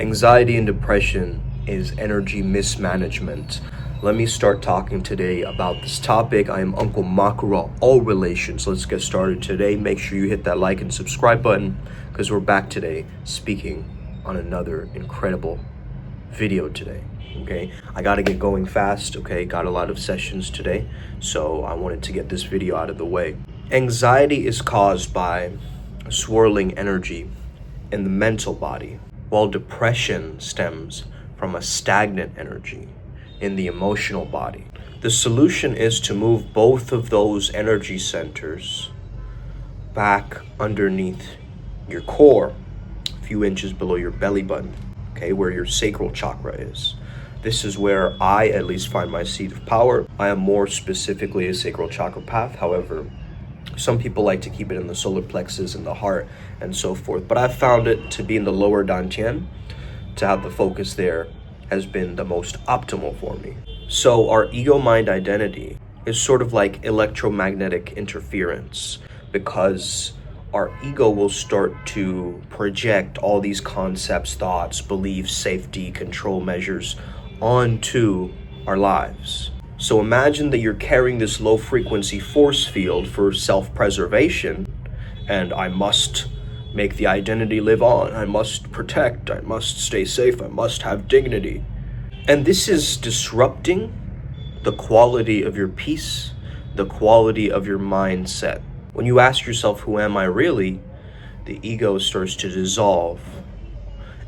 Anxiety and depression is energy mismanagement. Let me start talking today about this topic. I am Uncle Makara, all relations. Let's get started today. Make sure you hit that like and subscribe button because we're back today speaking on another incredible video today. Okay, I gotta get going fast. Okay, got a lot of sessions today, so I wanted to get this video out of the way. Anxiety is caused by swirling energy in the mental body, while depression stems from a stagnant energy in the emotional body. The solution is to move both of those energy centers back underneath your core, a few inches below your belly button, okay, where your sacral chakra is. This is where I at least find my seat of power. I am more specifically a sacral chakra path. However, some people like to keep it in the solar plexus and the heart and so forth, but I've found it to be in the lower dantian. To have the focus there has been the most optimal for me. So our ego mind identity is sort of like electromagnetic interference, because our ego will start to project all these concepts, thoughts, beliefs, safety, control measures onto our lives. So imagine that you're carrying this low frequency force field for self-preservation, and I must make the identity live on, I must protect, I must stay safe, I must have dignity. And this is disrupting the quality of your peace, the quality of your mindset. When you ask yourself, who am I really? The ego starts to dissolve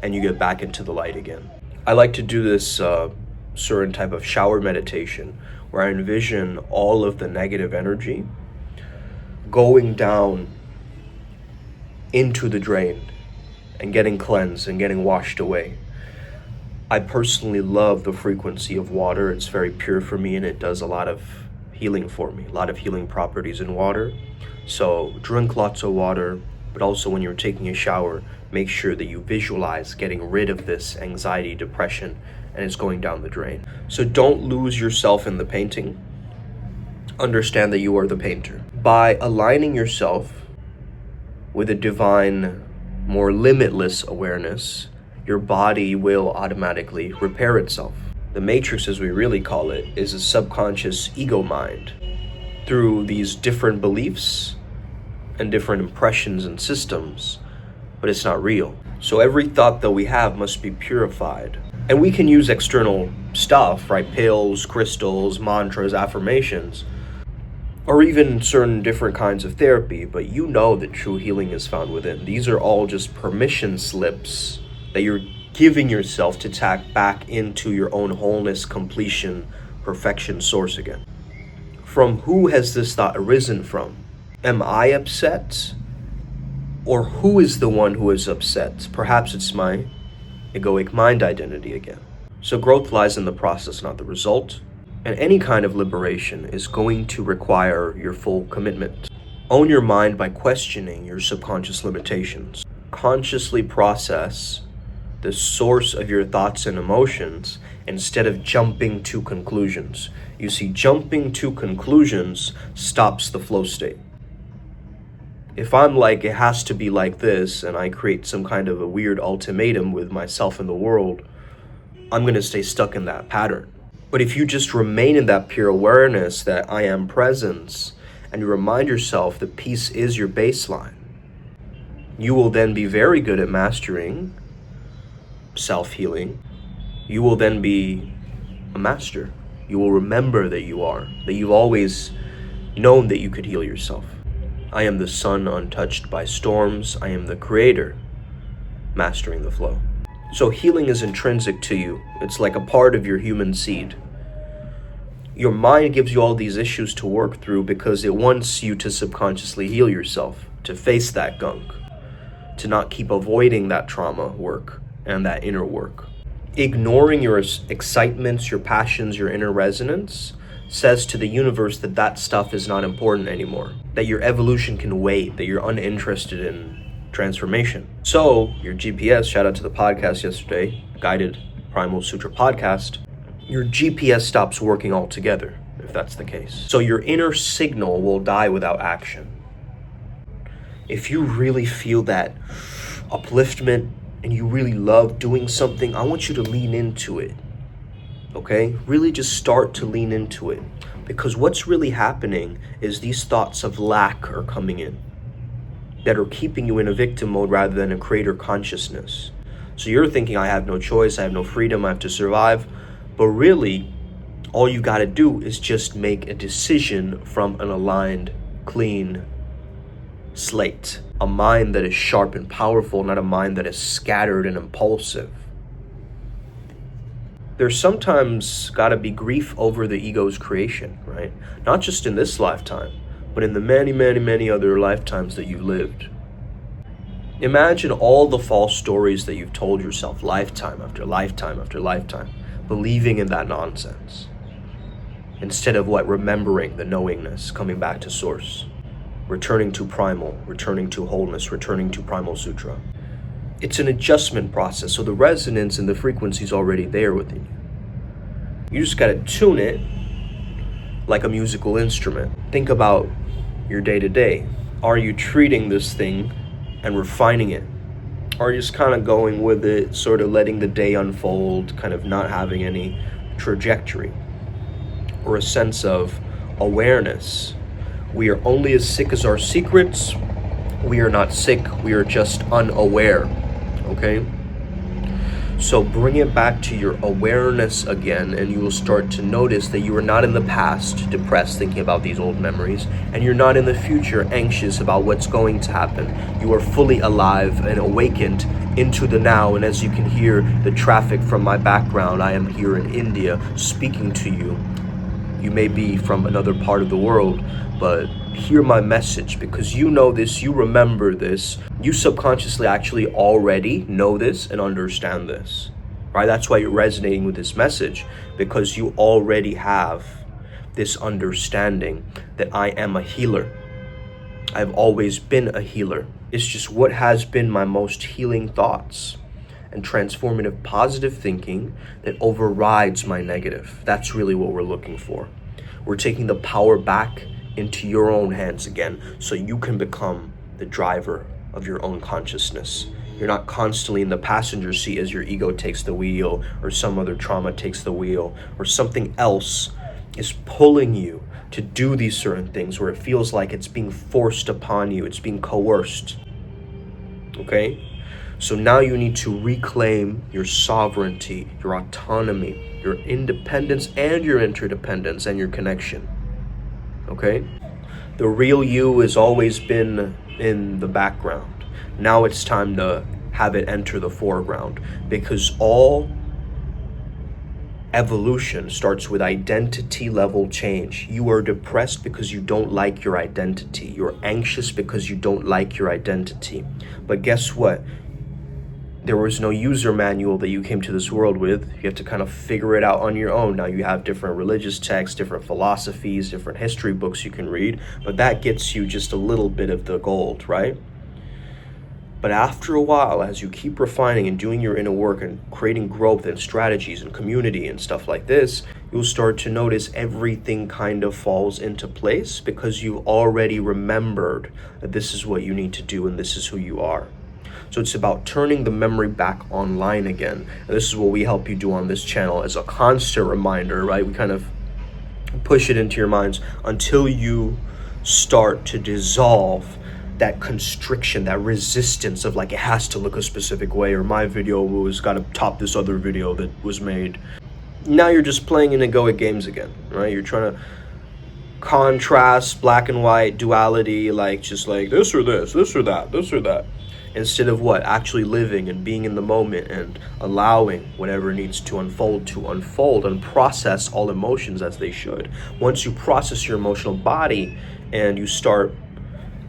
and you get back into the light again. I like to do this certain type of shower meditation where I envision all of the negative energy going down into the drain and getting cleansed and getting washed away. I personally love the frequency of water. It's very pure for me and it does a lot of healing for me, a lot of healing properties in water. So drink lots of water, but also when you're taking a shower, make sure that you visualize getting rid of this anxiety, depression, and it's going down the drain. So don't lose yourself in the painting. Understand that you are the painter. By aligning yourself with a divine, more limitless awareness, your body will automatically repair itself. The matrix, as we really call it, is a subconscious ego mind. Through these different beliefs and different impressions and systems, but it's not real. So every thought that we have must be purified. And we can use external stuff, right? Pills, crystals, mantras, affirmations, or even certain different kinds of therapy, but you know that true healing is found within. These are all just permission slips that you're giving yourself to tap back into your own wholeness, completion, perfection source again. From who has this thought arisen from? Am I upset? Or who is the one who is upset? Perhaps it's my egoic mind identity again. So growth lies in the process, not the result. And any kind of liberation is going to require your full commitment. Own your mind by questioning your subconscious limitations. Consciously process the source of your thoughts and emotions instead of jumping to conclusions. You see, jumping to conclusions stops the flow state. If I'm like, it has to be like this, and I create some kind of a weird ultimatum with myself and the world, I'm going to stay stuck in that pattern. But if you just remain in that pure awareness that I am presence, and you remind yourself that peace is your baseline, you will then be very good at mastering self-healing. You will then be a master. You will remember that you've always known that you could heal yourself. I am the sun untouched by storms. I am the creator, mastering the flow. So healing is intrinsic to you. It's like a part of your human seed. Your mind gives you all these issues to work through because it wants you to subconsciously heal yourself, to face that gunk, to not keep avoiding that trauma work and that inner work. Ignoring your excitements, your passions, your inner resonance says to the universe that that stuff is not important anymore, that your evolution can wait, that you're uninterested in transformation. So your GPS, shout out to the podcast yesterday, guided Primal Sutra podcast, your GPS stops working altogether if that's the case. So your inner signal will die without action. If you really feel that upliftment and you really love doing something, I want you to lean into it. Okay? Really just start to lean into it. Because what's really happening is these thoughts of lack are coming in that are keeping you in a victim mode rather than a creator consciousness. So you're thinking, I have no choice, I have no freedom, I have to survive. But really, all you got to do is just make a decision from an aligned, clean slate. A mind that is sharp and powerful, not a mind that is scattered and impulsive. There's sometimes got to be grief over the ego's creation, right? Not just in this lifetime, but in the many, many, many other lifetimes that you've lived. Imagine all the false stories that you've told yourself lifetime after lifetime after lifetime, believing in that nonsense. Instead of remembering the knowingness, coming back to source, returning to primal, returning to wholeness, returning to primal sutra. It's an adjustment process, so the resonance and the frequency is already there within you. You just gotta tune it like a musical instrument. Think about your day-to-day. Are you treating this thing and refining it? Are you just kind of going with it, sort of letting the day unfold, kind of not having any trajectory or a sense of awareness? We are only as sick as our secrets. We are not sick, we are just unaware, okay? So bring it back to your awareness again, and you will start to notice that you are not in the past, depressed, thinking about these old memories, and you're not in the future, anxious about what's going to happen. You are fully alive and awakened into the now, and as you can hear the traffic from my background, I am here in India speaking to you. You may be from another part of the world, but hear my message, because you know this, you remember this, you subconsciously actually already know this and understand this, right? That's why you're resonating with this message, because you already have this understanding that I am a healer. I've always been a healer. It's just what has been my most healing thoughts and transformative positive thinking that overrides my negative. That's really what we're looking for. We're taking the power back into your own hands again, so you can become the driver of your own consciousness. You're not constantly in the passenger seat as your ego takes the wheel, or some other trauma takes the wheel, or something else is pulling you to do these certain things where it feels like it's being forced upon you, it's being coerced. Okay? So now you need to reclaim your sovereignty, your autonomy, your independence, and your interdependence, and your connection. Okay? The real you has always been in the background. Now it's time to have it enter the foreground, because all evolution starts with identity level change. You are depressed because you don't like your identity. You're anxious because you don't like your identity. But guess what? There was no user manual that you came to this world with. You have to kind of figure it out on your own. Now you have different religious texts, different philosophies, different history books you can read, but that gets you just a little bit of the gold, right? But after a while, as you keep refining and doing your inner work and creating growth and strategies and community and stuff like this, you'll start to notice everything kind of falls into place, because you've already remembered that this is what you need to do and this is who you are. So it's about turning the memory back online again. And this is what we help you do on this channel as a constant reminder, right? We kind of push it into your minds until you start to dissolve that constriction, that resistance of like, it has to look a specific way, or my video was got to top this other video that was made. Now you're just playing in egoic games again, right? You're trying to contrast black and white duality, like just like this or this, this or that, this or that. Instead of actually living and being in the moment and allowing whatever needs to unfold and process all emotions as they should. Once you process your emotional body and you start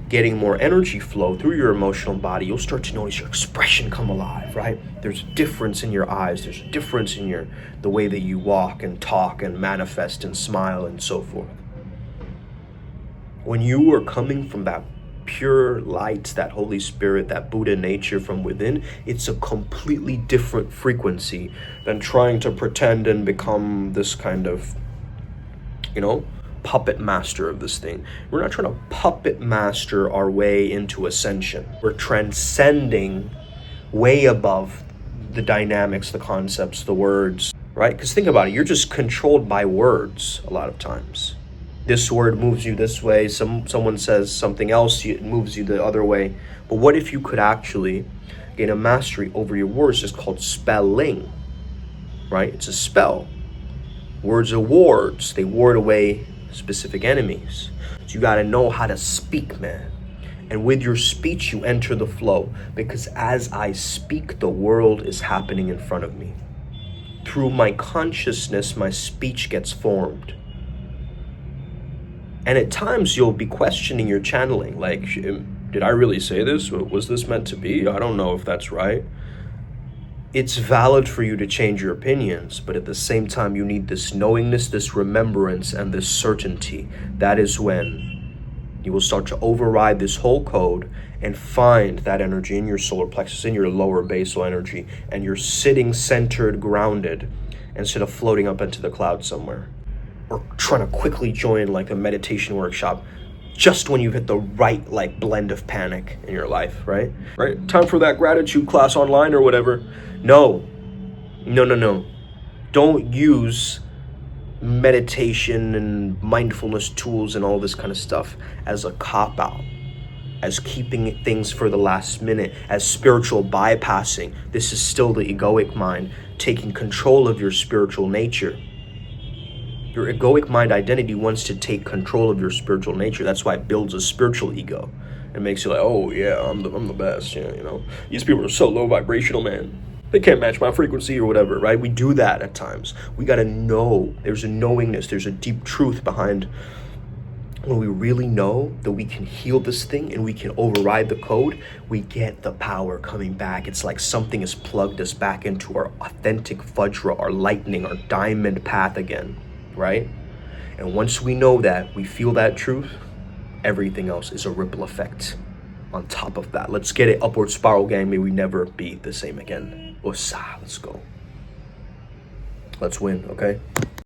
getting more energy flow through your emotional body, you'll start to notice your expression come alive, right? There's a difference in your eyes, there's a difference in the way that you walk and talk and manifest and smile and so forth. When you are coming from that pure light, that Holy Spirit, that Buddha nature from within, it's a completely different frequency than trying to pretend and become this kind of, puppet master of this thing. We're not trying to puppet master our way into ascension. We're transcending way above the dynamics, the concepts, the words, right? Because think about it, you're just controlled by words a lot of times. This word moves you this way, someone says something else, it moves you the other way. But what if you could actually gain a mastery over your words? It's called spelling, right? It's a spell. Words are wards. They ward away specific enemies. So you got to know how to speak, man. And with your speech, you enter the flow. Because as I speak, the world is happening in front of me. Through my consciousness, my speech gets formed. And at times, you'll be questioning your channeling. Like, did I really say this? Was this meant to be? I don't know if that's right. It's valid for you to change your opinions, but at the same time, you need this knowingness, this remembrance, and this certainty. That is when you will start to override this whole code and find that energy in your solar plexus, in your lower basal energy, and you're sitting centered, grounded, instead of floating up into the clouds somewhere, or trying to quickly join like a meditation workshop just when you've hit the right like blend of panic in your life, right? Time for that gratitude class online or whatever. No. Don't use meditation and mindfulness tools and all this kind of stuff as a cop-out, as keeping things for the last minute, as spiritual bypassing. This is still the egoic mind taking control of your spiritual nature. Your egoic mind identity wants to take control of your spiritual nature. That's why it builds a spiritual ego. It makes you like, oh yeah, I'm the best. Yeah, you know, these people are so low vibrational, man. They can't match my frequency or whatever, right? We do that at times. We gotta know. There's a knowingness. There's a deep truth behind when we really know that we can heal this thing and we can override the code. We get the power coming back. It's like something has plugged us back into our authentic Vajra, our lightning, our diamond path again, right? And once we know that, we feel that truth, everything else is a ripple effect on top of that. Let's get it. Upward spiral, gang. May we never be the same again. Let's go. Let's win, okay?